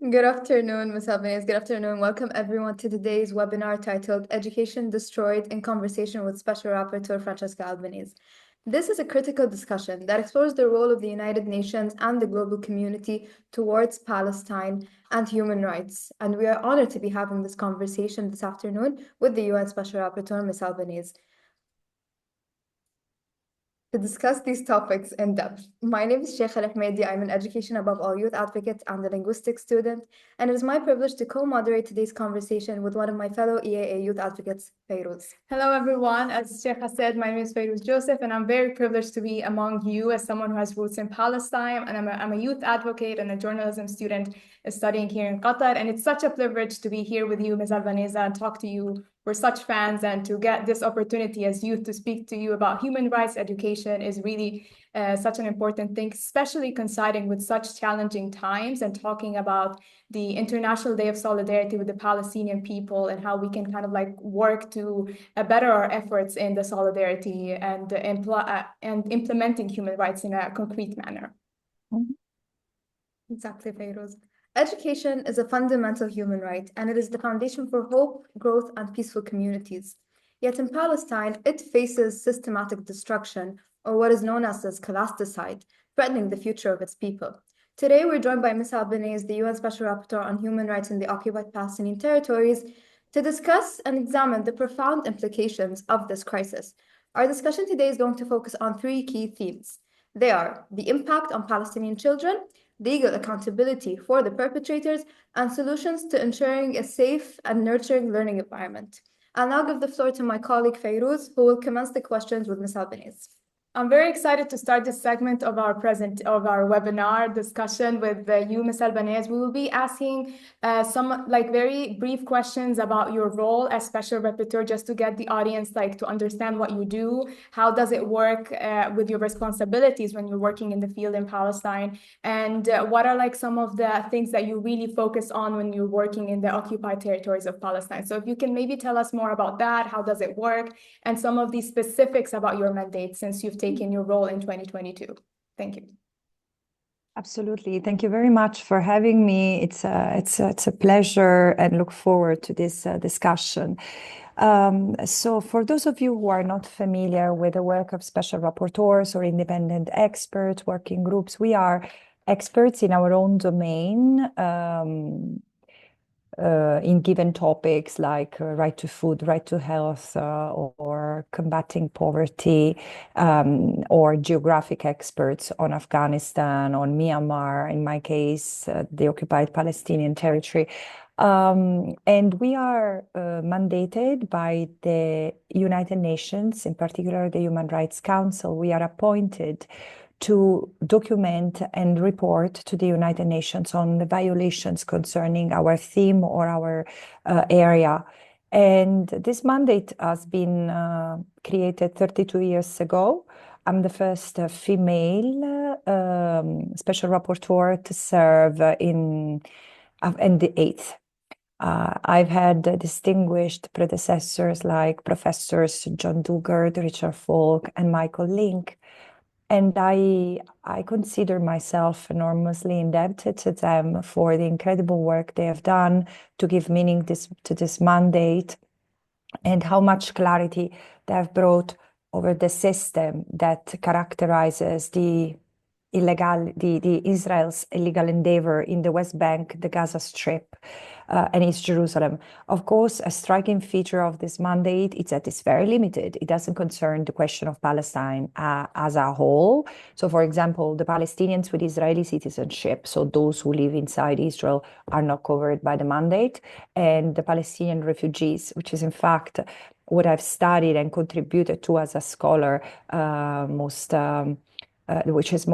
Good afternoon, Ms. Albanese. Good afternoon. Welcome everyone to today's webinar titled Education Destroyed in Conversation with Special Rapporteur Francesca Albanese. This is a critical discussion that explores the role of the United Nations and the global community towards Palestine and human rights. And we are honored to be having this conversation this afternoon with the UN Special Rapporteur, Ms. Albanese. To discuss these topics in depth. My name is Sheikh Al-Ahmedi. I'm an Education Above All youth advocate and a linguistics student, and it is my privilege to co-moderate today's conversation with one of my fellow EAA youth advocates, Fayrouz. Hello, everyone. As Sheikh has said, my name is Fayrouz Joseph, and I'm very privileged to be among you as someone who has roots in Palestine, and I'm a youth advocate and a journalism student studying here in Qatar, and it's such a privilege to be here with you, Ms. Albanese, and talk to you. We're such fans, and to get this opportunity as youth to speak to you about human rights education is really such an important thing, especially coinciding with such challenging times and talking about the International Day of Solidarity with the Palestinian people and how we can kind of like work to better our efforts in the solidarity and implementing human rights in a concrete manner. Exactly, Fayrouz. Education is a fundamental human right, and it is the foundation for hope, growth, and peaceful communities. Yet in Palestine, it faces systematic destruction, or what is known as classicide, threatening the future of its people. Today, we're joined by Ms. Albanese, the UN Special Rapporteur on Human Rights in the Occupied Palestinian Territories, to discuss and examine the profound implications of this crisis. Our discussion today is going to focus on three key themes. They are the impact on Palestinian children, legal accountability for the perpetrators, and solutions to ensuring a safe and nurturing learning environment. I'll now give the floor to my colleague Fayrouz, who will commence the questions with Ms. Albanese. I'm very excited to start this segment of our webinar discussion with you, Ms. Albanese. We will be asking some very brief questions about your role as special rapporteur, just to get the audience to understand what you do. How does it work with your responsibilities when you're working in the field in Palestine? And what are some of the things that you really focus on when you're working in the occupied territories of Palestine? So if you can maybe tell us more about that, how does it work, and some of the specifics about your mandate since you've taken your role in 2022. Thank you. Absolutely. Thank you very much for having me. It's a pleasure and look forward to this discussion. So for those of you who are not familiar with the work of special rapporteurs or independent experts, working groups, we are experts in our own domain, in given topics like right to food, right to health, or combating poverty, or geographic experts on Afghanistan, on Myanmar, in my case, the occupied Palestinian territory. And we are mandated by the United Nations, in particular the Human Rights Council. We are appointed to document and report to the United Nations on the violations concerning our theme or our area. And this mandate has been created 32 years ago. I'm the first female special rapporteur to serve in the eighth. I've had distinguished predecessors like Professors John Dugard, Richard Falk, and Michael Link. And I consider myself enormously indebted to them for the incredible work they have done to give meaning to this mandate, and how much clarity they have brought over the system that characterizes the Israel's illegal endeavor in the West Bank, the Gaza Strip, and East Jerusalem. Of course, a striking feature of this mandate is that it's very limited. It doesn't concern the question of Palestine as a whole. So, for example, the Palestinians with Israeli citizenship, so those who live inside Israel, are not covered by the mandate, and the Palestinian refugees, which is in fact what I've studied and contributed to as a scholar, which is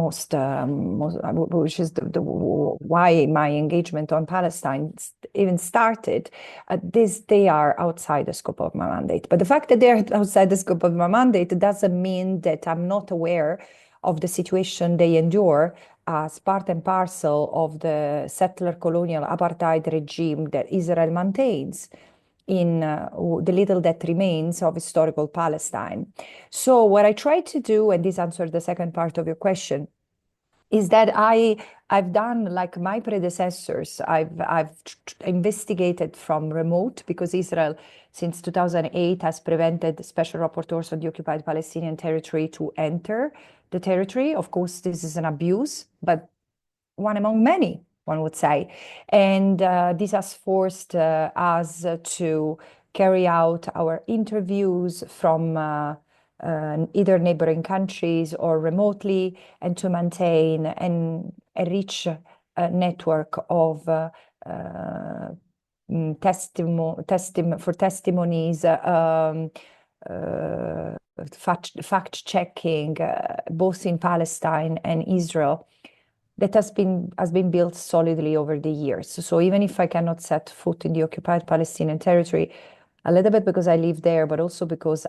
why my engagement on Palestine even started. They are outside the scope of my mandate. But the fact that they're outside the scope of my mandate doesn't mean that I'm not aware of the situation they endure as part and parcel of the settler colonial apartheid regime that Israel maintains in the little that remains of historical Palestine. So what I try to do, and this answers the second part of your question, is that I've done like my predecessors. I've investigated from remote, because Israel since 2008 has prevented special rapporteurs on the occupied Palestinian territory to enter the territory. Of course, this is an abuse, but one among many, one would say. And this has forced us to carry out our interviews from either neighboring countries or remotely, and to maintain a rich network of testimonies, fact-checking, both in Palestine and Israel, that has been built solidly over the years. So even if I cannot set foot in the occupied Palestinian territory, a little bit because I live there, but also because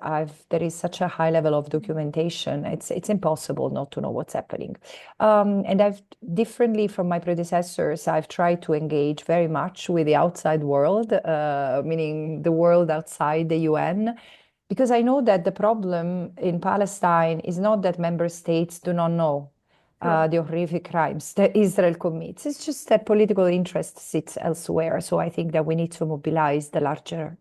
there is such a high level of documentation, it's impossible not to know what's happening. And differently from my predecessors, I've tried to engage very much with the outside world, meaning the world outside the UN, because I know that the problem in Palestine is not that member states do not know the horrific crimes that Israel commits. It's just that political interest sits elsewhere. So I think that we need to mobilize the larger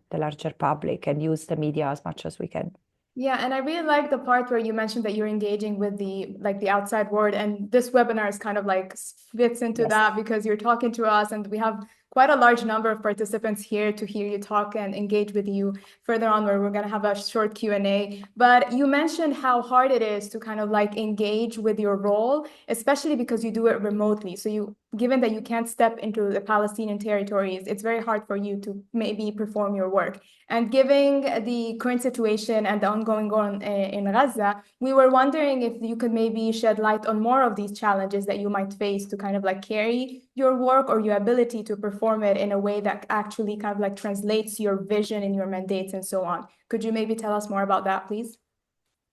public and use the media as much as we can. Yeah, and I really like the part where you mentioned that you're engaging with the outside world, and this webinar is kind of like fits into that, because you're talking to us, and we have quite a large number of participants here to hear you talk and engage with you further on, where we're going to have a short Q&A. But you mentioned how hard it is to kind of like engage with your role, especially because you do it remotely. So given that you can't step into the Palestinian territories, it's very hard for you to maybe perform your work. And given the current situation and the ongoing war in Gaza, we were wondering if you could maybe shed light on more of these challenges that you might face to kind of like carry your work, or your ability to perform it in a way that actually kind of like translates your vision and your mandates and so on. Could you maybe tell us more about that, please?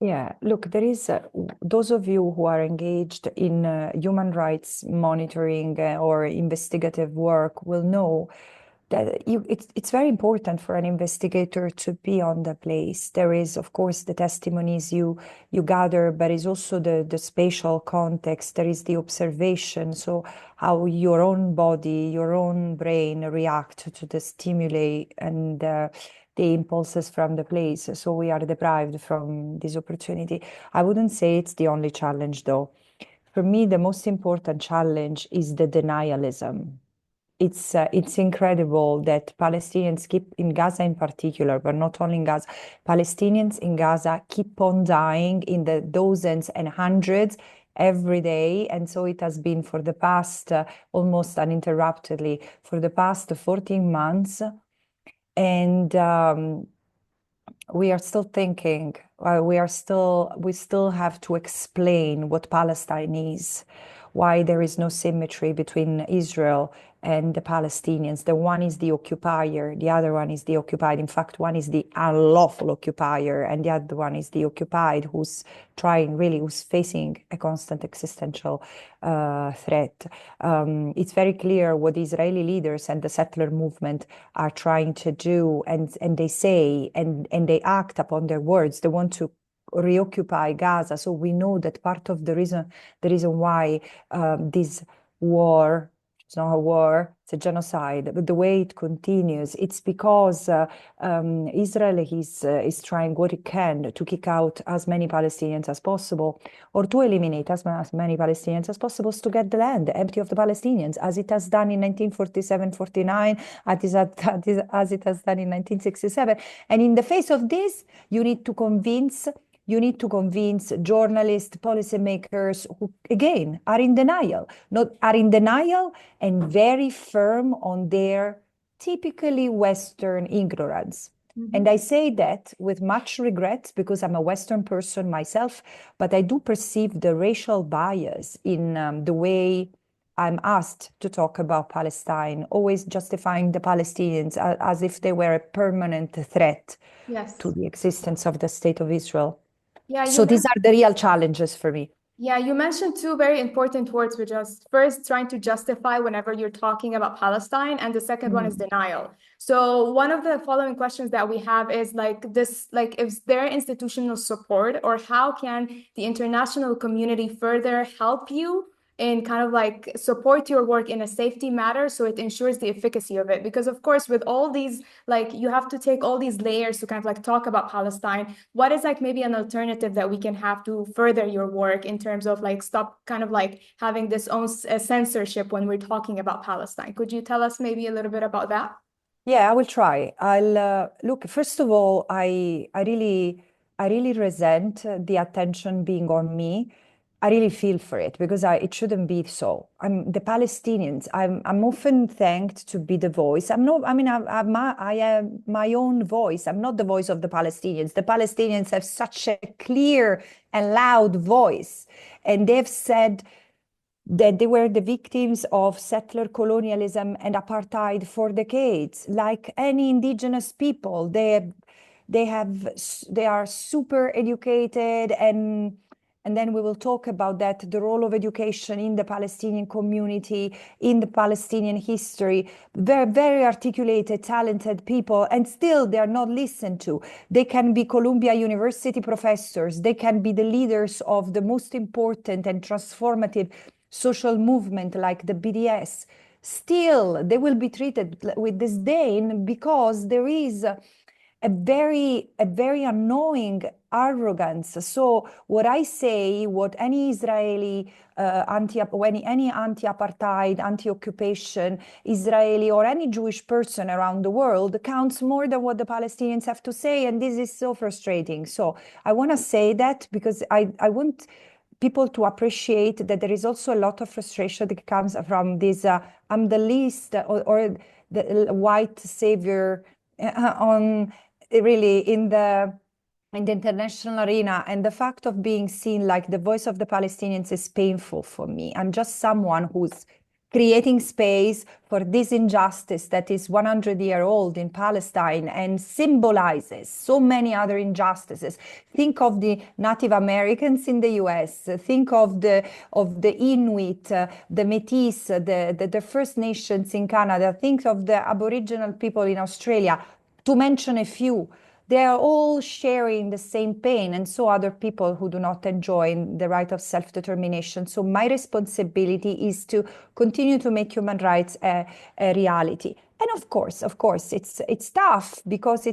Yeah, look, there is those of you who are engaged in human rights monitoring or investigative work will know that it's very important for an investigator to be on the place. There is, of course, the testimonies you gather, but is also the spatial context. There is the observation, so how your own body, your own brain react to the stimuli and the impulses from the place. So we are deprived from this opportunity. I wouldn't say it's the only challenge, though. For me, the most important challenge is the denialism. It's incredible that Palestinians keep, in Gaza in particular, but not only in Gaza, Palestinians in Gaza keep on dying in the dozens and hundreds every day. And so it has been for the past, almost uninterruptedly, for the past 14 months. And we are still thinking, we still have to explain what Palestine is, why there is no symmetry between Israel and the Palestinians. The one is the occupier, the other one is the occupied. In fact, one is the unlawful occupier, and the other one is the occupied, who's facing a constant existential threat. It's very clear what the Israeli leaders and the settler movement are trying to do, and they say and they act upon their words. They want to reoccupy Gaza. So we know that part of the reason why this war, it's not a war, it's a genocide, but the way it continues, it's because Israel is trying what it can to kick out as many Palestinians as possible, or to eliminate as many Palestinians as possible, to get the land empty of the Palestinians, as it has done in 1947-49, as it has done in 1967. And in the face of this, you need to convince journalists, policymakers who, again, are in denial and very firm on their typically Western ignorance. Mm-hmm. And I say that with much regret, because I'm a Western person myself, but I do perceive the racial bias in the way I'm asked to talk about Palestine, always justifying the Palestinians as if they were a permanent threat to the existence of the state of Israel. Yeah, so these are the real challenges for me. Yeah, you mentioned two very important words, which is first trying to justify whenever you're talking about Palestine, and the second one is denial. So one of the following questions that we have is is there institutional support, or how can the international community further help you and kind of like support your work in a safety matter so it ensures the efficacy of it? Because of course, with all these, like you have to take all these layers to kind of like talk about Palestine. What is like maybe an alternative that we can have to further your work in terms of like stop kind of like having this own censorship when we're talking about Palestine? Could you tell us maybe a little bit about that? Yeah, I will try. I'll look, first of all, I really resent the attention being on me. I really feel for it because it shouldn't be so. I'm the Palestinians. I'm often thanked to be the voice. I'm not, I mean, I am my own voice. I'm not the voice of the Palestinians. The Palestinians have such a clear and loud voice, and they've said that they were the victims of settler colonialism and apartheid for decades, like any indigenous people. They are super educated, and then we will talk about that, the role of education in the Palestinian community, in the Palestinian history. Very, very articulated, talented people, and still they are not listened to. They can be Columbia University professors. They can be the leaders of the most important and transformative social movement like the BDS. Still, they will be treated with disdain because there is a very annoying arrogance. So what I say, what any Israeli any anti-apartheid, anti-occupation Israeli or any Jewish person around the world counts more than what the Palestinians have to say, and this is so frustrating. So I want to say that because I want people to appreciate that there is also a lot of frustration that comes from this I'm the least or the white savior on really in the international arena, and the fact of being seen like the voice of the Palestinians is painful for me. I'm just someone who's creating space for this injustice that is 100-year-old in Palestine and symbolizes so many other injustices. Think of the Native Americans in the US, think of the Inuit, the Métis, the First Nations in Canada, think of the Aboriginal people in Australia, to mention a few. They are all sharing the same pain, and so other people who do not enjoy the right of self-determination. So my responsibility is to continue to make human rights a reality. And of course, it's tough because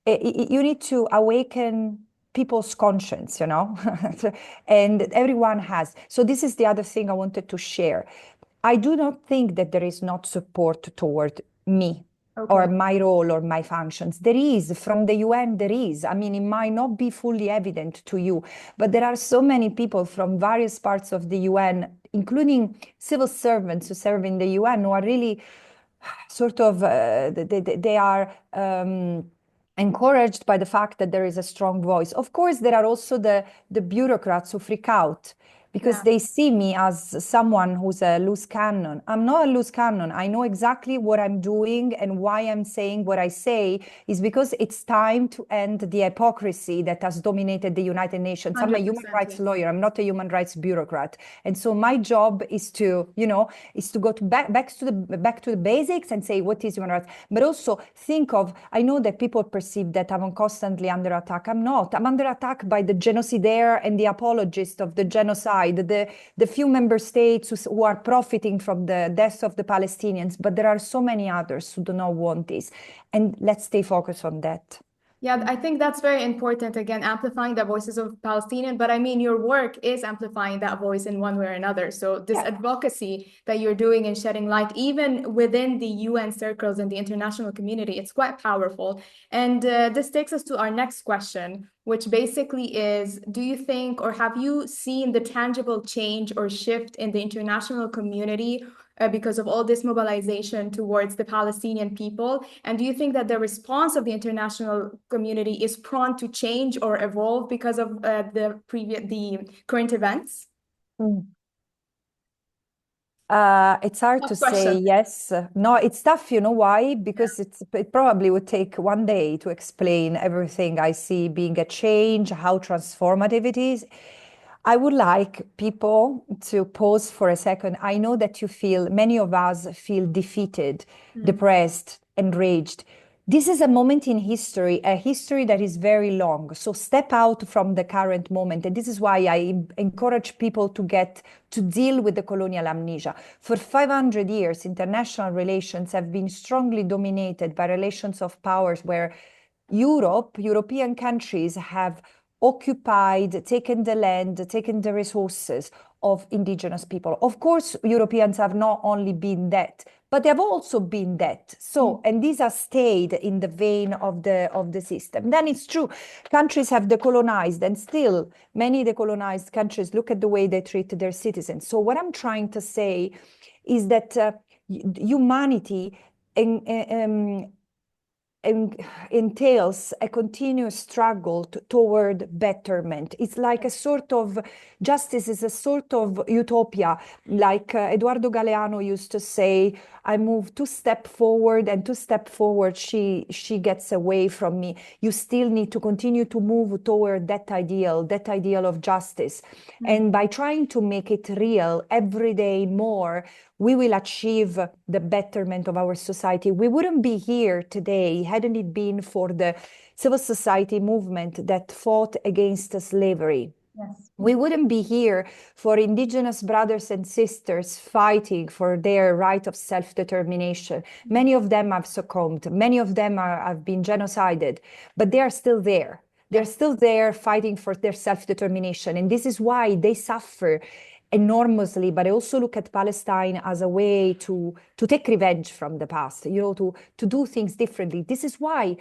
you need to awaken people's conscience, and everyone has. So this is the other thing I wanted to share. I do not think that there is not support toward me. Okay. Or my role or my functions. There is, from the UN, there is. I mean, it might not be fully evident to you, but there are so many people from various parts of the UN, including civil servants who serve in the UN, who are really sort of, they are encouraged by the fact that there is a strong voice. Of course, there are also the bureaucrats who freak out because they see me as someone who's a loose cannon. I'm not a loose cannon. I know exactly what I'm doing, and why I'm saying what I say is because it's time to end the hypocrisy that has dominated the United Nations. I'm a human rights lawyer. I'm not a human rights bureaucrat. And so my job is to, go back to the basics and say what is human rights, but also think of, I know that people perceive that I'm constantly under attack. I'm not. I'm under attack by the genocidaire and the apologists of the genocide, the few member states who are profiting from the deaths of the Palestinians, but there are so many others who do not want this. And let's stay focused on that. Yeah, I think that's very important. Again, amplifying the voices of Palestinians, but I mean, your work is amplifying that voice in one way or another. So this advocacy that you're doing and shedding light, even within the UN circles and the international community, it's quite powerful. And this takes us to our next question, which basically is, do you think, or have you seen the tangible change or shift in the international community because of all this mobilization towards the Palestinian people? And do you think that the response of the international community is prone to change or evolve because of the current events? It's hard to say yes. No, it's tough. You know why? Because it probably would take one day to explain everything I see being a change, how transformative it is. I would like people to pause for a second. I know that many of us feel defeated, depressed, enraged. this is a moment in history, a history that is very long. So step out from the current moment. And this is why I encourage people to deal with the colonial amnesia. For 500 years, international relations have been strongly dominated by relations of powers where European countries have occupied, taken the land, taken the resources of indigenous people. Of course, Europeans have not only been that, but they have also been that. So, and these are stayed in the vein of the system. Then it's true, countries have decolonized, and still many decolonized countries look at the way they treat their citizens. So what I'm trying to say is that humanity entails a continuous struggle toward betterment. It's like a sort of justice is a sort of utopia. Like Eduardo Galeano used to say, I move 2 steps forward, and 2 steps forward she gets away from me. You still need to continue to move toward that ideal of justice. And by trying to make it real every day more, we will achieve the betterment of our society. We wouldn't be here today hadn't it been for the civil society movement that fought against slavery. Yes. We wouldn't be here for indigenous brothers and sisters fighting for their right of self-determination. Many of them have succumbed. Many of them have been genocided, but they are still there. They're still there fighting for their self-determination. And this is why they suffer enormously, but I also look at Palestine as a way to take revenge from the past, to do things differently. This is why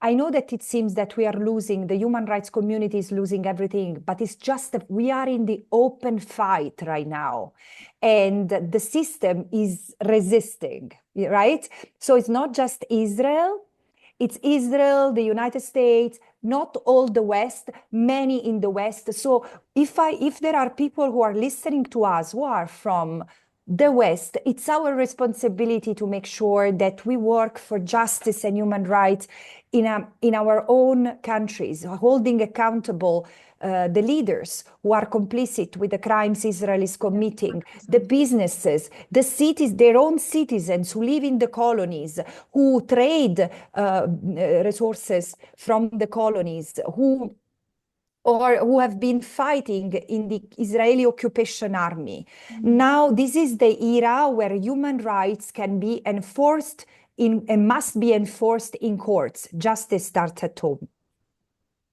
I know that it seems that we are losing, the human rights community is losing everything, but it's just that we are in the open fight right now, and the system is resisting, right? So it's not just Israel. It's Israel, the United States, not all the West, many in the West. So if there are people who are listening to us who are from the West, it's our responsibility to make sure that we work for justice and human rights in our own countries, holding accountable the leaders who are complicit with the crimes Israel is committing, the businesses, the cities, their own citizens who live in the colonies, who trade resources from the colonies, who have been fighting in the Israeli occupation army. Now, this is the era where human rights can be enforced and must be enforced in courts. Justice starts at home.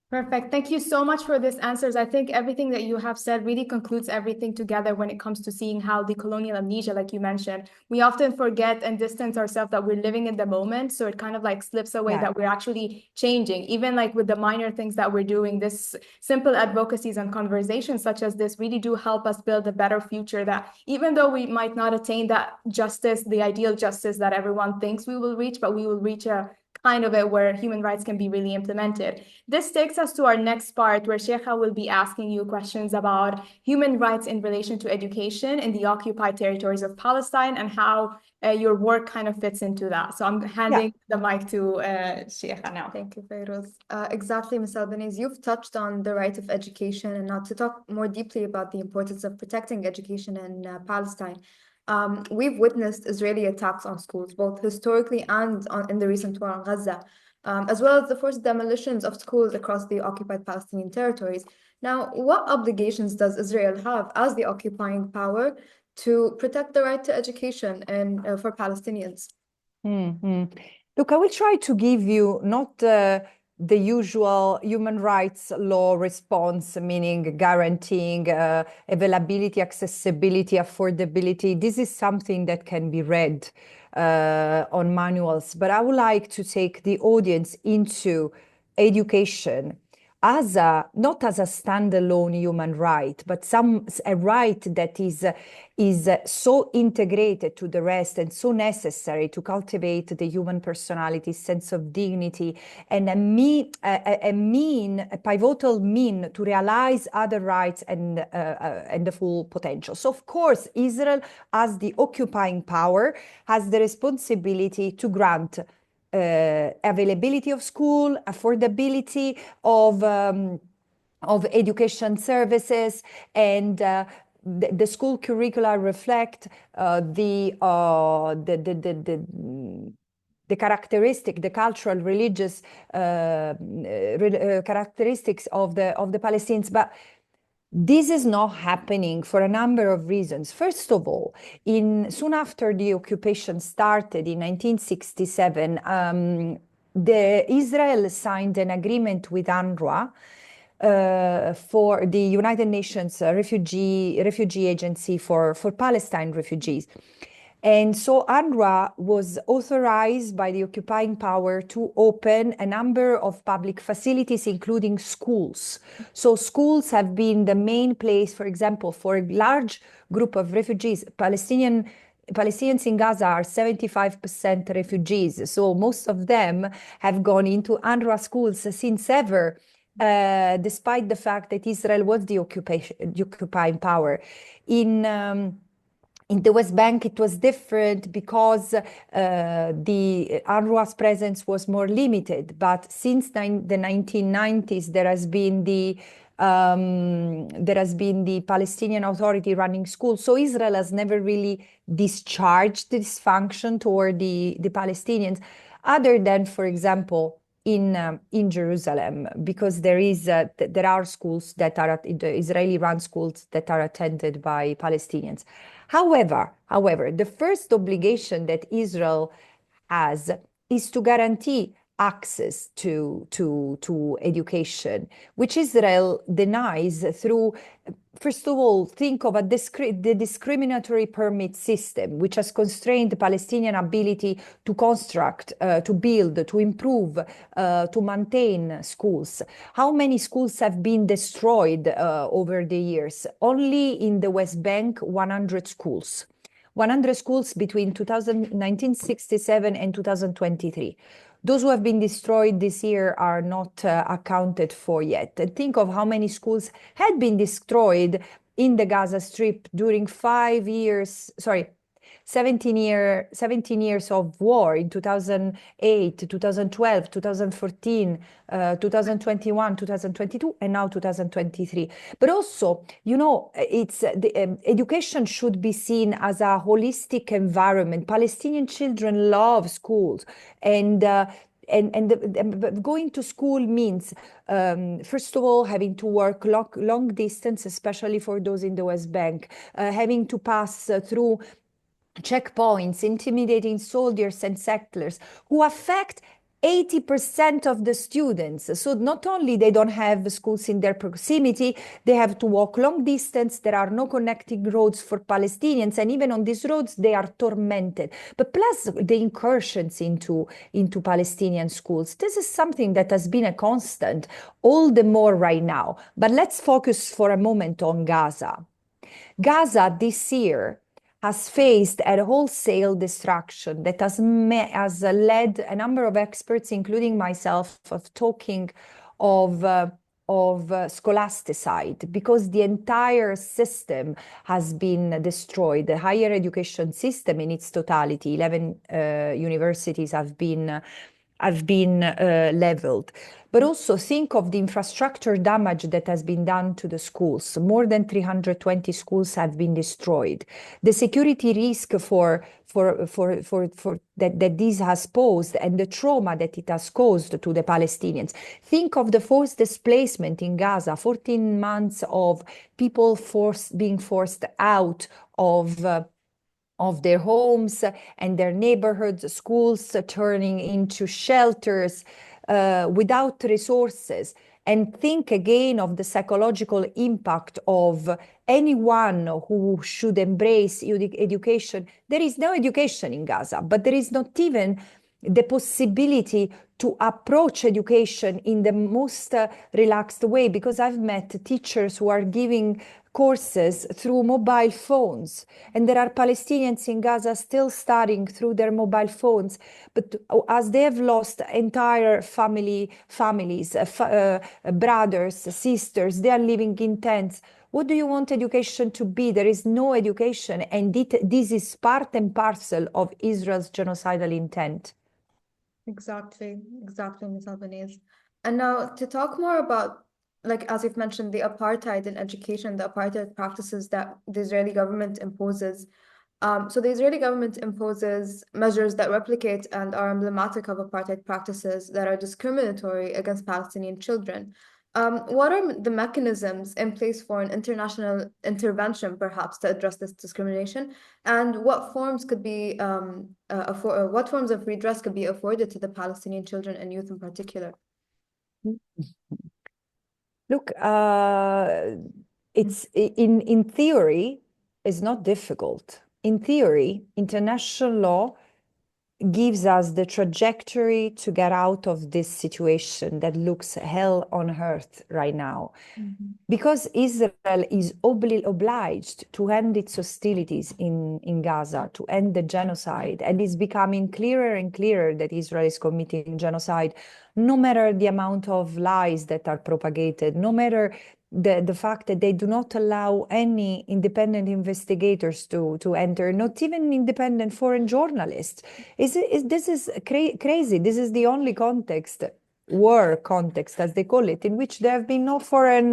Perfect. Thank you so much for these answers. I think everything that you have said really concludes everything together when it comes to seeing how the colonial amnesia, like you mentioned, we often forget and distance ourselves that we're living in the moment. So it kind of like slips away that we're actually changing, even like with the minor things that we're doing. This simple advocacies and conversations such as this really do help us build a better future, that even though we might not attain that justice, the ideal justice that everyone thinks we will reach, but we will reach a kind of it where human rights can be really implemented. This takes us to our next part, where Sheikha will be asking you questions about human rights in relation to education in the occupied territories of Palestine and how your work kind of fits into that. So I'm handing the mic to Sheikha now. Thank you, Fayrouz. Exactly, Ms. Albanese, you've touched on the right of education, and now to talk more deeply about the importance of protecting education in Palestine. We've witnessed Israeli attacks on schools, both historically and in the recent war on Gaza, as well as the forced demolitions of schools across the occupied Palestinian territories. Now, what obligations does Israel have as the occupying power to protect the right to education and for Palestinians? Look, I will try to give you not the usual human rights law response, meaning guaranteeing availability, accessibility, affordability. This is something that can be read on manuals, but I would like to take the audience into education as not as a standalone human right, but a right that is so integrated to the rest and so necessary to cultivate the human personality, sense of dignity, and a pivotal mean to realize other rights and the full potential. So of course, Israel, as the occupying power, has the responsibility to grant availability of school, affordability of education services, and the school curricula reflect the the characteristic, the cultural, religious characteristics of the Palestinians. But this is not happening for a number of reasons. First of all, soon after the occupation started in 1967, Israel signed an agreement with UNRWA for the United Nations Refugee Agency for Palestine refugees. And so UNRWA was authorized by the occupying power to open a number of public facilities, including schools. So schools have been the main place, for example, for a large group of refugees. Palestinians in Gaza are 75% refugees. So most of them have gone into UNRWA schools since ever, despite the fact that Israel was the occupying power. In the West Bank, it was different because the UNRWA's presence was more limited. But since the 1990s, there has been the Palestinian Authority running schools. So Israel has never really discharged this function toward the Palestinians, other than, for example, in Jerusalem, because there are schools that are the Israeli-run schools that are attended by Palestinians. However, the first obligation that Israel has is to guarantee access to education, which Israel denies through, first of all, think of the discriminatory permit system, which has constrained the Palestinian ability to construct, to build, to improve, to maintain schools. How many schools have been destroyed over the years? Only in the West Bank, 100 schools. 100 schools between 1967 and 2023. Those who have been destroyed this year are not accounted for yet. And think of how many schools had been destroyed in the Gaza Strip during 17 years of war in 2008, 2012, 2014, 2021, 2022, and now 2023. But also, education should be seen as a holistic environment. Palestinian children love schools, and going to school means, first of all, having to work long distance, especially for those in the West Bank, having to pass through checkpoints, intimidating soldiers and settlers who affect 80% of the students. So not only they don't have schools in their proximity, they have to walk long distance. There are no connecting roads for Palestinians. And even on these roads, they are tormented. But plus the incursions into Palestinian schools. This is something that has been a constant, all the more right now. But let's focus for a moment on Gaza. Gaza this year has faced a wholesale destruction that has led a number of experts, including myself, of talking of scholasticide, because the entire system has been destroyed. The higher education system in its totality, 11 universities have been leveled. But also think of the infrastructure damage that has been done to the schools. More than 320 schools have been destroyed. The security risk that this has posed and the trauma that it has caused to the Palestinians. Think of the forced displacement in Gaza, 14 months of people being forced out of their homes and their neighborhoods, schools turning into shelters without resources. And think again of the psychological impact of anyone who should embrace education. There is no education in Gaza, but there is not even the possibility to approach education in the most relaxed way, because I've met teachers who are giving courses through mobile phones, and there are Palestinians in Gaza still studying through their mobile phones, but as they have lost entire families, brothers, sisters, they are living in tents. What do you want education to be? There is no education, and this is part and parcel of Israel's genocidal intent. Exactly, Ms. Albanese. And now to talk more about, like, as you've mentioned, the apartheid in education, the apartheid practices that the Israeli government imposes. So the Israeli government imposes measures that replicate and are emblematic of apartheid practices that are discriminatory against Palestinian children. What are the mechanisms in place for an international intervention, perhaps, to address this discrimination? And what forms could be what forms of redress could be afforded to the Palestinian children and youth in particular? Look, it's in theory, it's not difficult. In theory, international law gives us the trajectory to get out of this situation that looks hell on earth right now. Because Israel is obliged to end its hostilities in Gaza, to end the genocide, and it's becoming clearer and clearer that Israel is committing genocide, no matter the amount of lies that are propagated, no matter the fact that they do not allow any independent investigators to enter, not even independent foreign journalists. This is crazy. This is the only context, war context, as they call it, in which there have been no foreign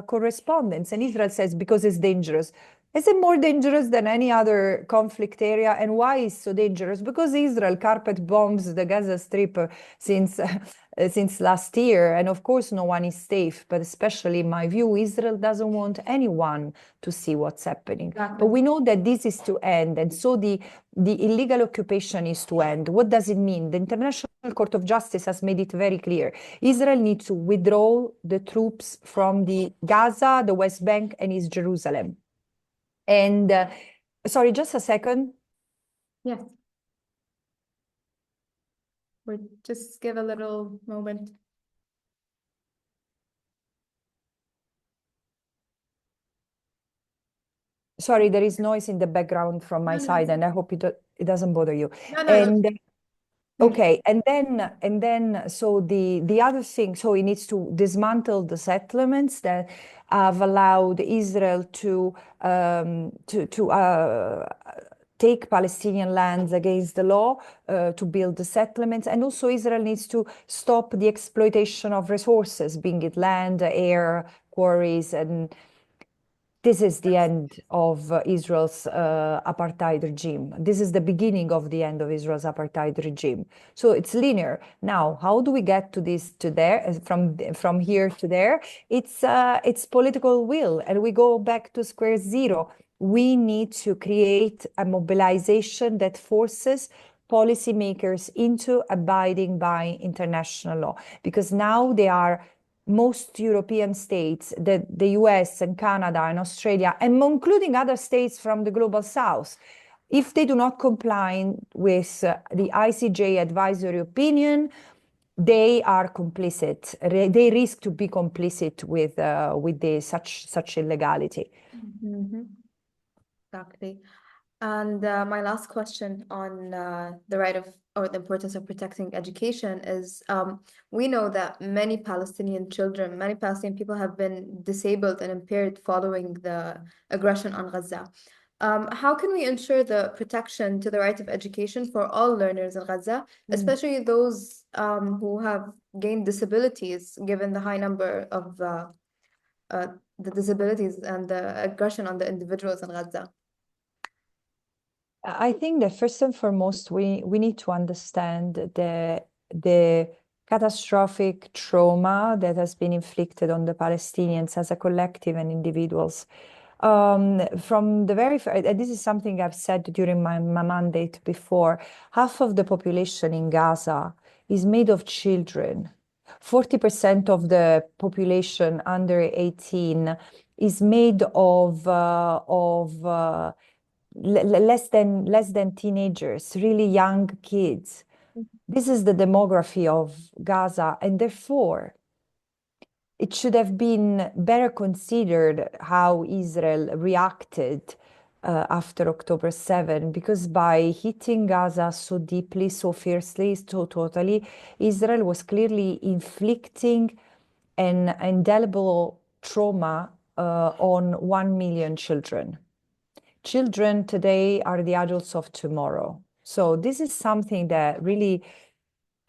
correspondence. And Israel says, because it's dangerous. Is it more dangerous than any other conflict area? And why is so dangerous? Because Israel carpet bombs the Gaza Strip since last year. And of course, no one is safe. But especially in my view, Israel doesn't want anyone to see what's happening. Exactly. But we know that this is to end. And so the illegal occupation is to end. What does it mean? The International Court of Justice has made it very clear. Israel needs to withdraw the troops from the Gaza, the West Bank, and East Jerusalem. And sorry, just a second. Yes. We'll just give a little moment. Sorry, there is noise in the background from my side, and I hope it doesn't bother you. No. Okay, and then so the other thing, so he needs to dismantle the settlements that have allowed Israel to take Palestinian lands against the law, to build the settlements, and also Israel needs to stop the exploitation of resources, being it land, air, quarries, and this is the end of Israel's apartheid regime. This is the beginning of the end of Israel's apartheid regime. So it's linear. Now, how do we get to there, from here to there? It's political will, and we go back to square zero. We need to create a mobilization that forces policymakers into abiding by international law, because now they are most European states, the US and Canada and Australia, and including other states from the global south, if they do not comply with the ICJ advisory opinion, they are complicit. They risk to be complicit with such illegality. Exactly. And my last question on the right of, or the importance of protecting education is, we know that many Palestinian children, many Palestinian people have been disabled and impaired following the aggression on Gaza. How can we ensure the protection to the right of education for all learners in Gaza, especially those who have gained disabilities, given the high number of the disabilities and the aggression on the individuals in Gaza? I think that first and foremost, we need to understand the catastrophic trauma that has been inflicted on the Palestinians as a collective and individuals. From the very first, and this is something I've said during my mandate before, half of the population in Gaza is made of children. 40% of the population under 18 is made of less than teenagers, really young kids. This is the demography of Gaza, and therefore it should have been better considered how Israel reacted after October 7, because by hitting Gaza so deeply, so fiercely, so totally, Israel was clearly inflicting an indelible trauma on 1 million children. Children today are the adults of tomorrow. So this is something that really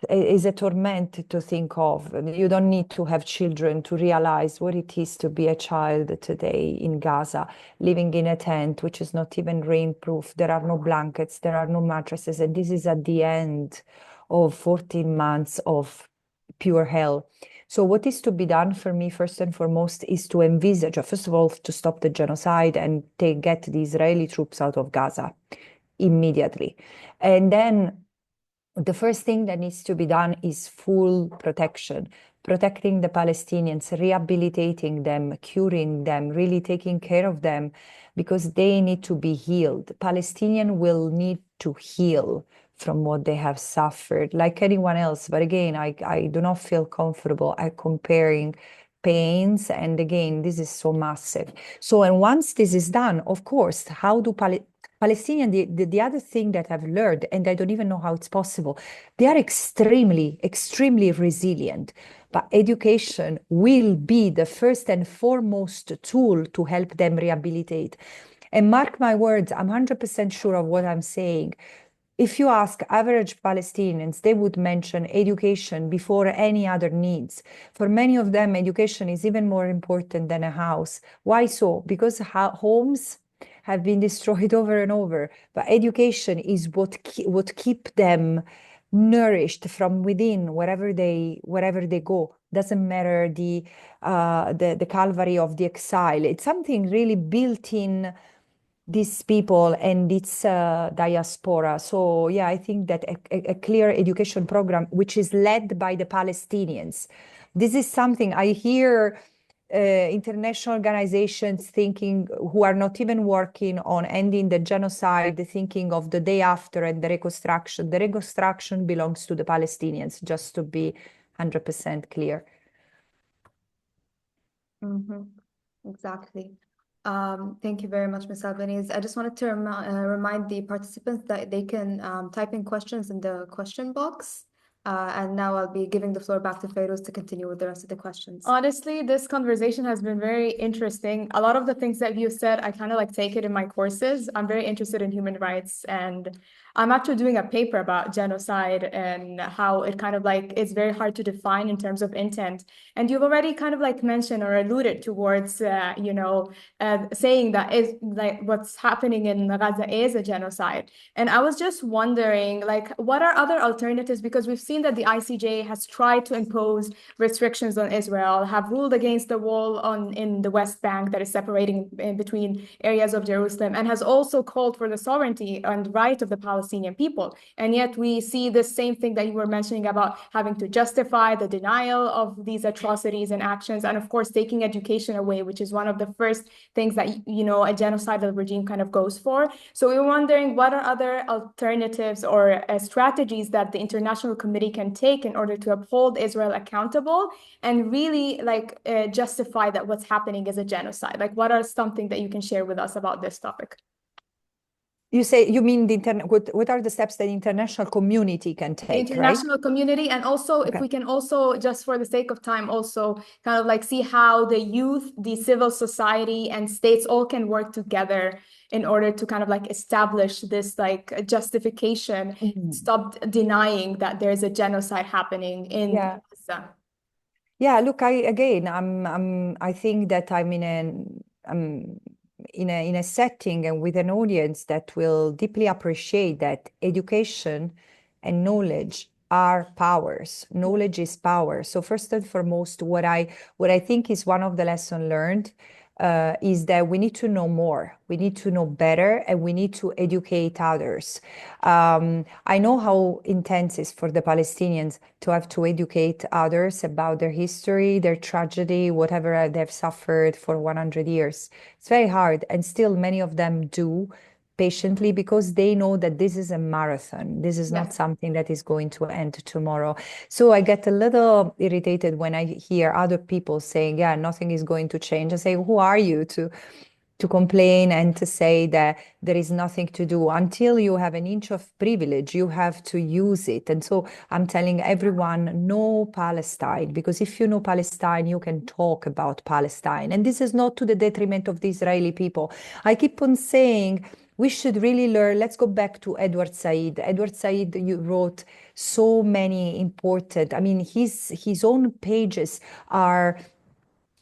is a torment to think of. You don't need to have children to realize what it is to be a child today in Gaza, living in a tent which is not even rainproof. There are no blankets, there are no mattresses, and this is at the end of 14 months of pure hell. So what is to be done for me, first and foremost, is to envisage, first of all, to stop the genocide and get the Israeli troops out of Gaza immediately. And then the first thing that needs to be done is full protection, protecting the Palestinians, rehabilitating them, curing them, really taking care of them, because they need to be healed. Palestinians will need to heal from what they have suffered, like anyone else. But again, I do not feel comfortable at comparing pains. And again, this is so massive. So, and once this is done, of course, how do Palestinian, the other thing that I've learned, and I don't even know how it's possible, they are extremely, extremely resilient. But education will be the first and foremost tool to help them rehabilitate. And mark my words, I'm 100% sure of what I'm saying. If you ask average Palestinians, they would mention education before any other needs. For many of them, education is even more important than a house. Why so? Because homes have been destroyed over and over, but education is what keep them nourished from within wherever they go. Doesn't matter the calvary of the exile. It's something really built in these people and its diaspora. So yeah, I think that a clear education program, which is led by the Palestinians. This is something I hear international organizations thinking, who are not even working on ending the genocide, thinking of the day after and the reconstruction. The reconstruction belongs to the Palestinians, just to be 100% clear. Exactly. Thank you very much, Ms. Albanese. I just wanted to remind the participants that they can type in questions in the question box. And now I'll be giving the floor back to Feroz to continue with the rest of the questions. Honestly, this conversation has been very interesting. A lot of the things that you said, I kind of like take it in my courses. I'm very interested in human rights, and I'm actually doing a paper about genocide and how it kind of like is very hard to define in terms of intent. And you've already kind of like mentioned or alluded towards, saying that is like what's happening in Gaza is a genocide. And I was just wondering, like, what are other alternatives? Because we've seen that the ICJ has tried to impose restrictions on Israel, have ruled against the wall in the West Bank that is separating in between areas of Jerusalem, and has also called for the sovereignty and right of the Palestinian people. And yet we see the same thing that you were mentioning about having to justify the denial of these atrocities and actions, and of course taking education away, which is one of the first things that a genocidal regime kind of goes for. So we were wondering, what are other alternatives or strategies that the international committee can take in order to uphold Israel accountable and really justify that what's happening is a genocide? Like, what are something that you can share with us about this topic? You mean what are the steps that the international community can take, the international community, and also if we can also, just for the sake of time, also kind of like see how the youth, the civil society, and states all can work together in order to kind of like establish this like justification, stop denying that there's a genocide happening in Gaza. Yeah, look, I think that I'm in a setting and with an audience that will deeply appreciate that education and knowledge are powers. Knowledge is power. So first and foremost, what I think is one of the lessons learned is that we need to know more, we need to know better, and we need to educate others. I know how intense it is for the Palestinians to have to educate others about their history, their tragedy, whatever they've suffered for 100 years. It's very hard, and still many of them do patiently, because they know that this is a marathon. This is not something that is going to end tomorrow. So I get a little irritated when I hear other people saying, yeah, nothing is going to change. I say, who are you to complain and to say that there is nothing to do? Until you have an inch of privilege, you have to use it. And so I'm telling everyone, know Palestine, because if you know Palestine, you can talk about Palestine. And this is not to the detriment of the Israeli people. I keep on saying, We should really learn. Let's go back to Edward Said. Edward Said, you wrote so many important, I mean, his own pages are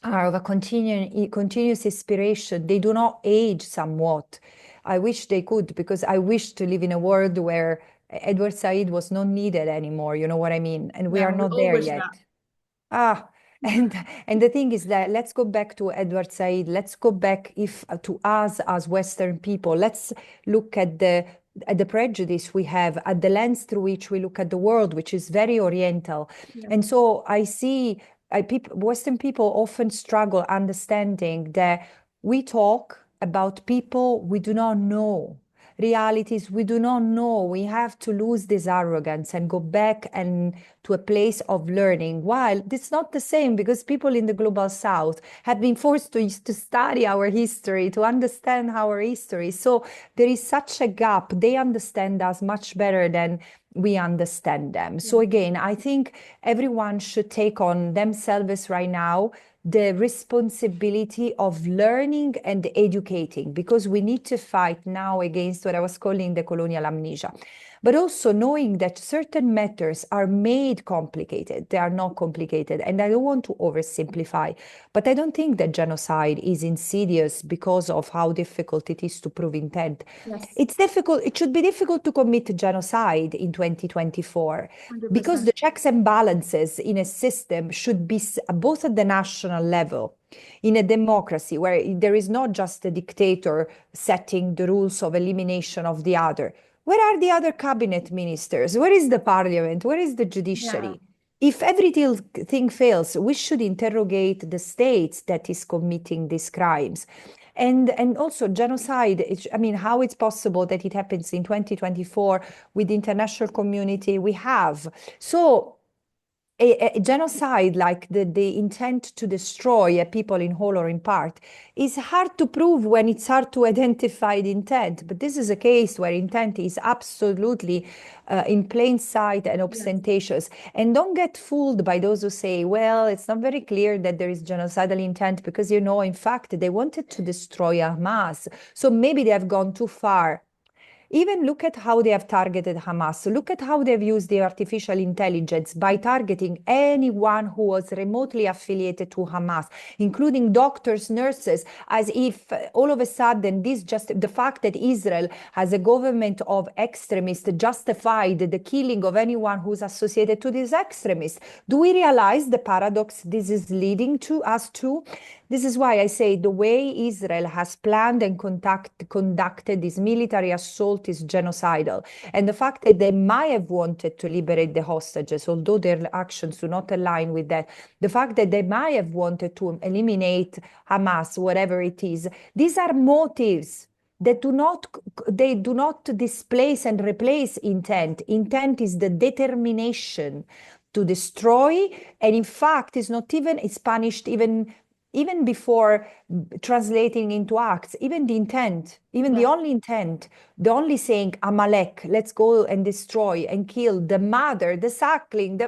of a continuous inspiration. They do not age somewhat. I wish they could, because I wish to live in a world where Edward Said was not needed anymore. You know what I mean? And we Yeah, are we not all there wish yet. that. Ah, and the thing is that let's go back to Edward Said. Let's go back if to us as Western people. Let's look at the prejudice we have, at the lens through which we look at the world, which is very Oriental. Yeah. And so I see Western people often struggle understanding that we talk about people we do not know, realities we do not know. We have to lose this arrogance and go back and to a place of learning. While it's not the same, because people in the global South have been forced to study our history, to understand our history. So there is such a gap. They understand us much better than we understand them. So again, I think everyone should take on themselves right now the responsibility of learning and educating, because we need to fight now against what I was calling the colonial amnesia. But also knowing that certain matters are made complicated. They are not complicated. And I don't want to oversimplify, but I don't think that genocide is insidious because of how difficult it is to prove intent. Yes. It's difficult. It should be difficult to commit genocide in 2024 because 100%. the checks and balances in a system should be both at the national level, in a democracy where there is not just a dictator setting the rules of elimination of the other. Where are the other cabinet ministers? Where is the parliament? Where is the judiciary? If everything fails, we should interrogate the states that is committing these crimes. And also genocide, I mean, how it's possible that it happens in 2024 with the international community we have. So a genocide, like the intent to destroy a people in whole or in part, is hard to prove when it's hard to identify the intent. But this is a case where intent is absolutely in plain sight and ostentatious. And don't get fooled by those who say, well, it's not very clear that there is genocidal intent because, you know, in fact, they wanted to destroy Hamas. So maybe they have gone too far. Even look at how they have targeted Hamas. Look at how they've used the artificial intelligence by targeting anyone who was remotely affiliated to Hamas, including doctors, nurses, as if all of a sudden the fact that Israel has a government of extremists justified the killing of anyone who's associated to these extremists. Do we realize the paradox this is leading to us to? This is why I say the way Israel has planned and conducted this military assault is genocidal. And the fact that they might have wanted to liberate the hostages, although their actions do not align with that, the fact that they might have wanted to eliminate Hamas, whatever it is, these are motives that do not displace and replace intent. Intent is the determination to destroy, and in fact it's punished even before translating into acts, even the intent, the only intent, the only saying, Amalek, let's go and destroy and kill the mother, the suckling,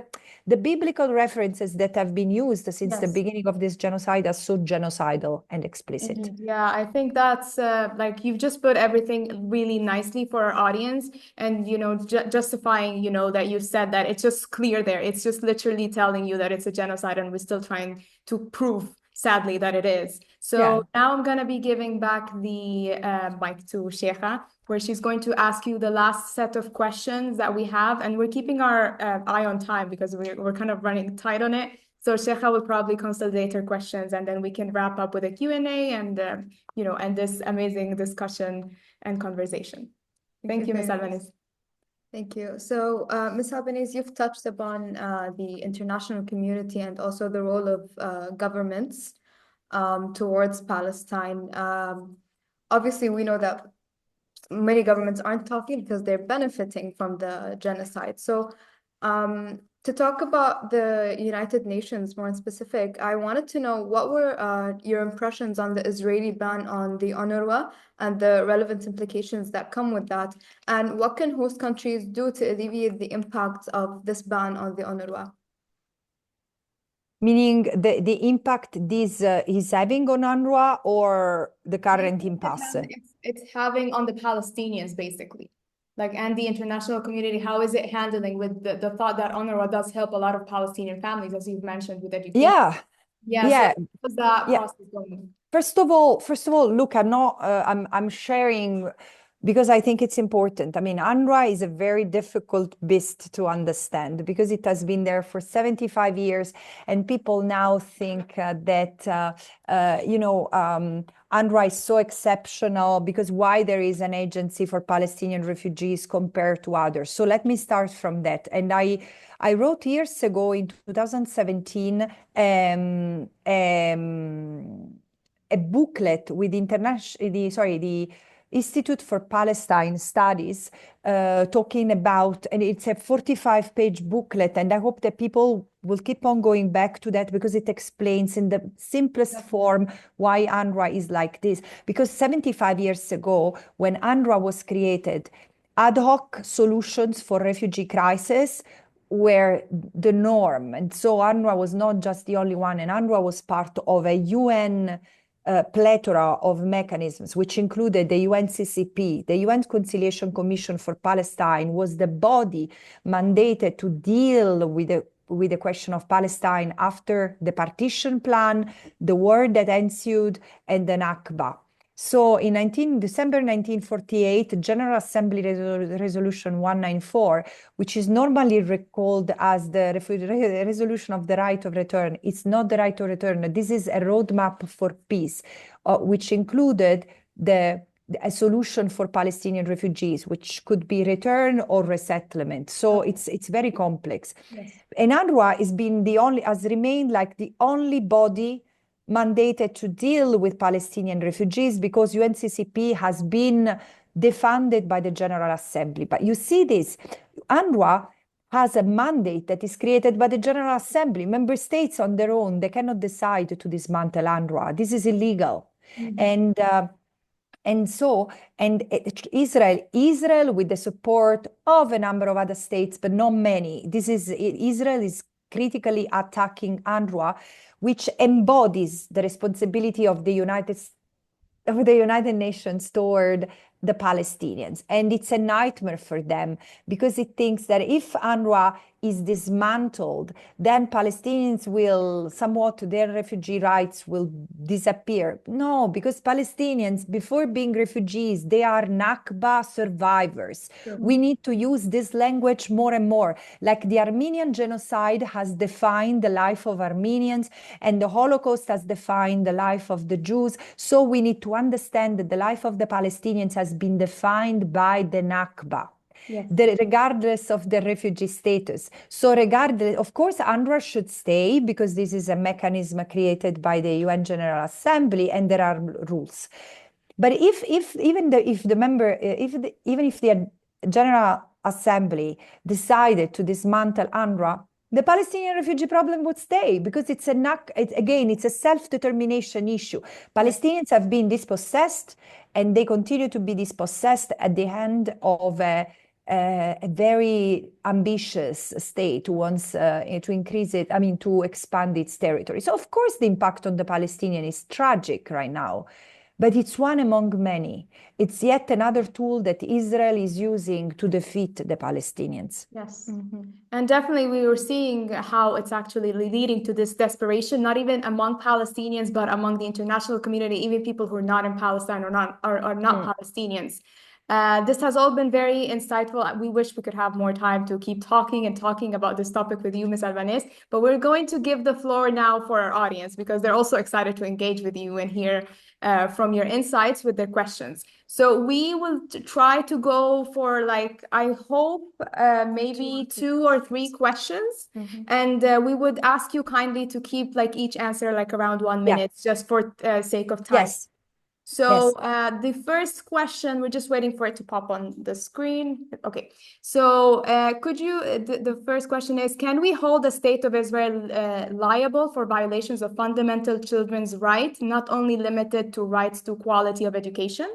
the biblical references that have been used since the beginning of this genocide are so genocidal and explicit. Yeah, I think that's like you've just put everything really nicely for our audience, and you know, justifying, you know, that you said that it's just clear there. It's just literally telling you that it's a genocide, and we're still trying to prove, sadly, that it is. So now I'm going to be giving back the mic to Sheikha, where she's going to ask you the last set of questions that we have. And we're keeping our eye on time because we're kind of running tight on it. So Sheikha will probably consolidate her questions, and then we can wrap up with a Q&A and, you know, and this amazing discussion and conversation. Thank you, Ms. Albanese. Thank you. So, Ms. Albanese, you've touched upon the international community and also the role of governments towards Palestine. Obviously, we know that many governments aren't talking because they're benefiting from the genocide. So, to talk about the United Nations more in specific, I wanted to know what were your impressions on the Israeli ban on the UNRWA and the relevant implications that come with that, and what can host countries do to alleviate the impact of this ban on the UNRWA? Meaning the impact this is having on UNRWA or the current impasse? It's having on the Palestinians, basically. Like, and the international community, how is it handling with the thought that UNRWA does help a lot of Palestinian families, as you've mentioned, with education? Yeah. Yeah. So how's that process going? First of all, look, I'm sharing because I think it's important. I mean, UNRWA is a very difficult beast to understand because it has been there for 75 years, and people now think that UNRWA is so exceptional because why there is an agency for Palestinian refugees compared to others. So let me start from that. And I wrote years ago in 2017 a booklet with the Institute for Palestine Studies talking about, and it's a 45-page booklet, and I hope that people will keep on going back to that because it explains in the simplest form why UNRWA is like this. Because 75 years ago, when UNRWA was created, ad hoc solutions for refugee crisis were the norm. And so UNRWA was not just the only one, and UNRWA was part of a UN plethora of mechanisms, which included the UNCCP. The UN Conciliation Commission for Palestine was the body mandated to deal with the question of Palestine after the partition plan, the war that ensued, and the Nakba. So in December 1948, General Assembly Resolution 194, which is normally recalled as the resolution of the right of return, it's not the right of return. This is a roadmap for peace, which included a solution for Palestinian refugees, which could be return or resettlement. So it's very complex. Yes. And UNRWA has remained like the only body mandated to deal with Palestinian refugees because UNCCP has been defunded by the General Assembly. But you see this, UNRWA has a mandate that is created by the General Assembly. Member states on their own, they cannot decide to dismantle UNRWA. This is illegal. Mm-hmm. And Israel, with the support of a number of other states, but not many, Israel is critically attacking UNRWA, which embodies the responsibility of the United Nations toward the Palestinians. And it's a nightmare for them because it thinks that if UNRWA is dismantled, then Palestinians will their refugee rights will disappear. No, because Palestinians, before being refugees, they are Nakba survivors. Sure. We need to use this language more and more. Like the Armenian genocide has defined the life of Armenians, and the Holocaust has defined the life of the Jews. So we need to understand that the life of the Palestinians has been defined by the Nakba. Yes. Regardless of the refugee status. So regardless, of course, UNRWA should stay because this is a mechanism created by the UN General Assembly and there are rules. But if the General Assembly decided to dismantle UNRWA, the Palestinian refugee problem would stay because it's a self-determination issue. Palestinians have been dispossessed and they continue to be dispossessed at the hand of a very ambitious state who wants to expand its territory. So of course the impact on the Palestinian is tragic right now, but it's one among many. It's yet another tool that Israel is using to defeat the Palestinians. Yes. Mm-hmm. And definitely we were seeing how it's actually leading to this desperation, not even among Palestinians, but among the international community, even people who are not in Palestine or not Palestinians. This has all been very insightful. We wish we could have more time to keep talking about this topic with you, Ms. Albanese, but we're going to give the floor now for our audience because they're also excited to engage with you and hear from your insights with their questions. So we will try to go for I hope maybe 2 or 3 questions. Mm-hmm. And we would ask you kindly to keep each answer around 1 minute, just for sake of time. Yes. So the first question, we're just waiting for it to pop on the screen. Okay, so could you, the first question is, can we hold the state of Israel liable for violations of fundamental children's rights, not only limited to rights to quality of education?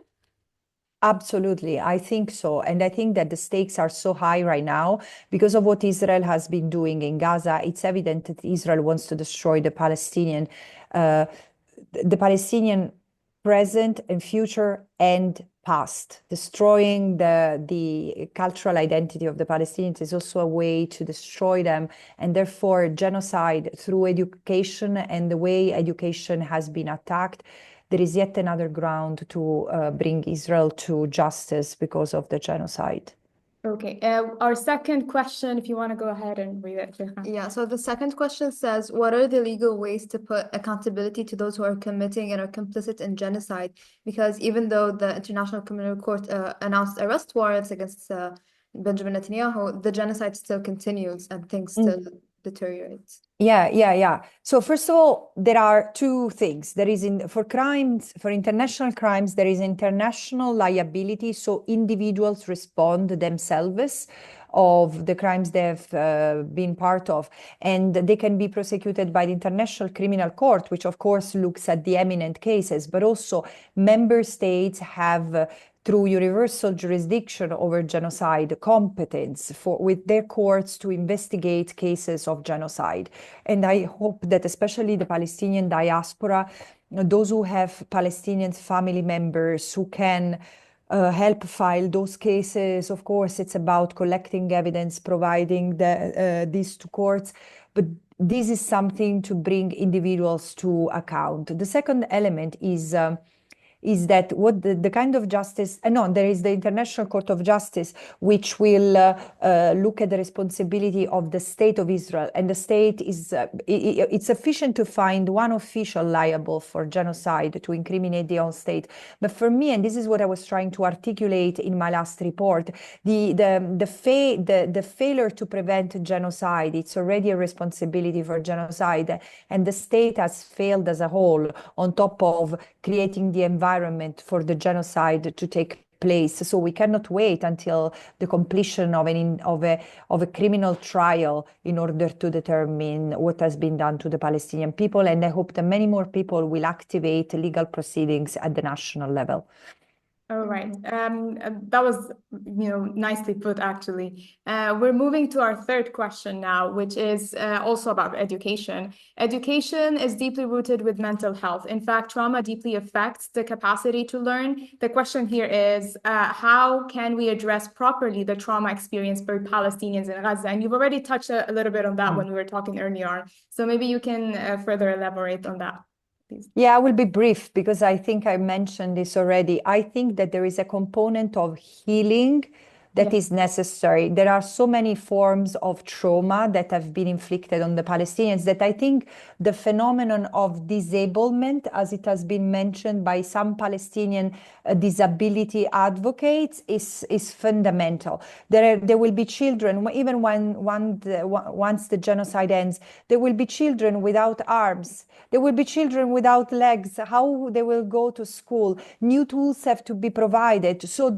Absolutely, I think so. And I think that the stakes are so high right now because of what Israel has been doing in Gaza. It's evident that Israel wants to destroy uh, the Palestinian present and future and past. Destroying the cultural identity of the Palestinians is also a way to destroy them, and therefore genocide through education and the way education has been attacked. There is yet another ground to bring Israel to justice because of the genocide. Okay, our second question, if you want to go ahead and read it, Sheikha. Yeah, so the second question says, what are the legal ways to put accountability to those who are committing and are complicit in genocide? Because even though the International Criminal Court announced arrest warrants against Benjamin Netanyahu, the genocide still continues and things still deteriorate. Yeah. So first of all, there are two things. There is for international crimes, there is international liability. So individuals respond themselves of the crimes they've been part of, and they can be prosecuted by the International Criminal Court, which of course looks at the eminent cases, but also member states have through universal jurisdiction over genocide competence with their courts to investigate cases of genocide. And I hope that especially the Palestinian diaspora, those who have Palestinian family members who can help file those cases. Of course, it's about collecting evidence, providing these to courts, but this is something to bring individuals to account. The second element is that what the kind of justice, no, there is the International Court of Justice, which will look at the responsibility of the State of Israel. And the state is, it's sufficient to find one official liable for genocide to incriminate the own state. But for me, and this is what I was trying to articulate in my last report, the failure to prevent genocide, it's already a responsibility for genocide. And the state has failed as a whole on top of creating the environment for the genocide to take place. So we cannot wait until the completion of a criminal trial in order to determine what has been done to the Palestinian people. And I hope that many more people will activate legal proceedings at the national level. All right. That was, nicely put, actually. We're moving to our third question now, which is also about education. Education is deeply rooted with mental health. In fact, trauma deeply affects the capacity to learn. The question here is, how can we address properly the trauma experienced by Palestinians in Gaza? And you've already touched a little bit on that when we were talking earlier. So maybe you can further elaborate on that. Yeah, I will be brief because I think I mentioned this already. I think that there is a component of healing that is necessary. There are so many forms of trauma that have been inflicted on the Palestinians that I think the phenomenon of disablement, as it has been mentioned by some Palestinian disability advocates, is fundamental. There will be children, even once the genocide ends, there will be children without arms. There will be children without legs. How they will go to school? New tools have to be provided. So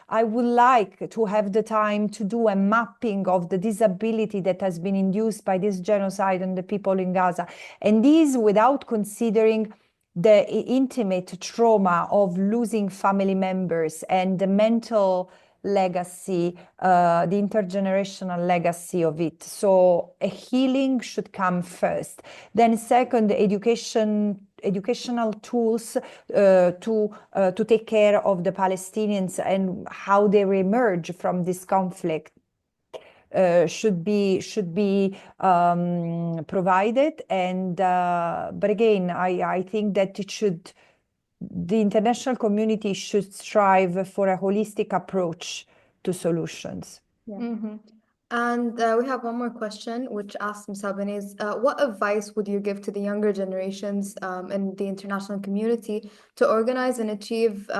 I would like to have the time to do a mapping of the disability that has been induced by this genocide on the people in Gaza. And this without considering the intimate trauma of losing family members and the mental legacy, the intergenerational legacy of it. So a healing should come first. Then second, educational tools to take care of the Palestinians and how they reemerge from this conflict should be provided. And but again, I think that the international community should strive for a holistic approach to solutions. And we have one more question, which asks Ms. Albanese, what advice would you give to the younger generations and the international community to organize and achieve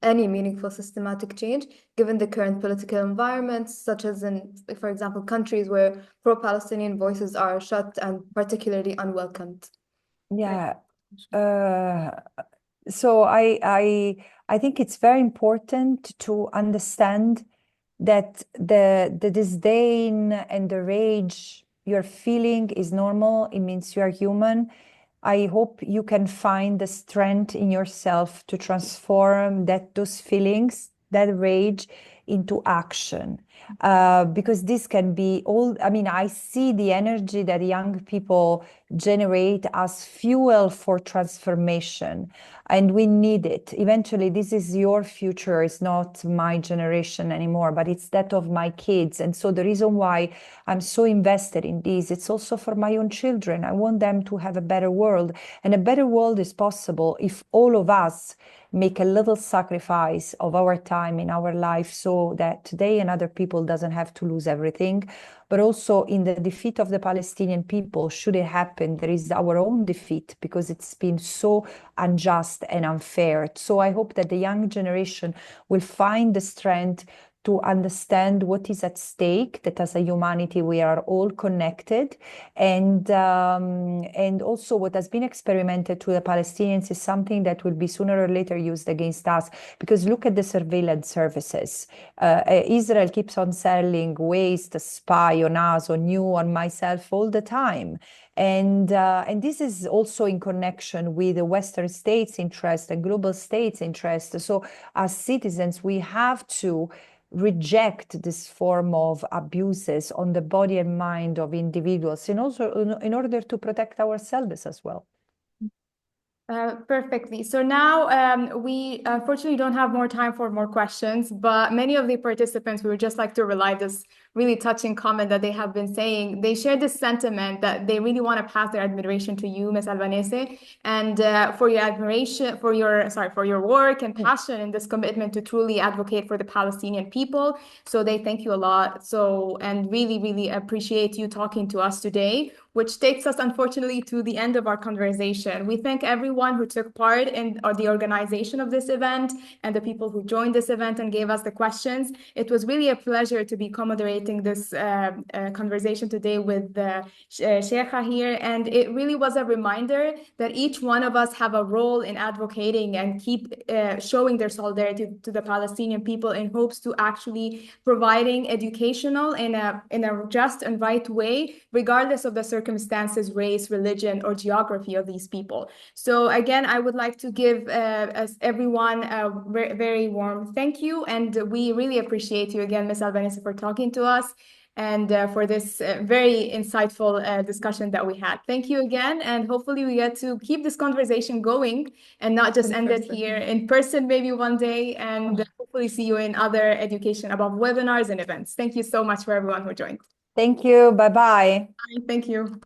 any meaningful systematic change, given the current political environment, such as in, for example, countries where pro-Palestinian voices are shut and particularly unwelcomed? Yeah. So I think it's very important to understand that the disdain and the rage you're feeling is normal. It means you are human. I hope you can find the strength in yourself to transform those feelings, that rage, into action. Because this can be all, I mean, I see the energy that young people generate as fuel for transformation, and we need it. Eventually, this is your future. It's not my generation anymore, but it's that of my kids. And so the reason why I'm so invested in this, it's also for my own children. I want them to have a better world, and a better world is possible if all of us make a little sacrifice of our time in our life, so that today and other people doesn't have to lose everything. But also in the defeat of the Palestinian people, should it happen, there is our own defeat, because it's been so unjust and unfair. So I hope that the young generation will find the strength to understand what is at stake, that as a humanity we are all connected, and also what has been experimented to the Palestinians is something that will be sooner or later used against us. Because look at the surveillance services. Israel keeps on selling ways to spy on us, on you, on myself all the time. And this is also in connection with the Western states' interest and global states' interest. So as citizens, we have to reject this form of abuses on the body and mind of individuals, and also in order to protect ourselves as well. Perfectly. So now we unfortunately don't have more time for more questions, but many of the participants, we would just like to relive this really touching comment that they have been saying. They share this sentiment that they really want to pass their admiration to you, Ms. Albanese, and for your admiration, for your work and passion and this commitment to truly advocate for the Palestinian people. So they thank you a lot. So, and really, really appreciate you talking to us today, which takes us, unfortunately, to the end of our conversation. We thank everyone who took part in the organization of this event and the people who joined this event and gave us the questions. It was really a pleasure to be co-moderating this conversation today with Sheikha here. And it really was a reminder that each one of us have a role in advocating and keep showing their solidarity to the Palestinian people in hopes to actually providing educational in a just and right way, regardless of the circumstances, race, religion, or geography of these people. So again, I would like to give everyone a very warm thank you. And we really appreciate you again, Ms. Albanese, for talking to us and for this very insightful discussion that we had. Thank you again. And hopefully we get to keep this conversation going and not just end it here in person, maybe one day, and hopefully see you in other education about webinars and events. Thank you so much for everyone who joined. Thank you. Bye-bye. Thank you.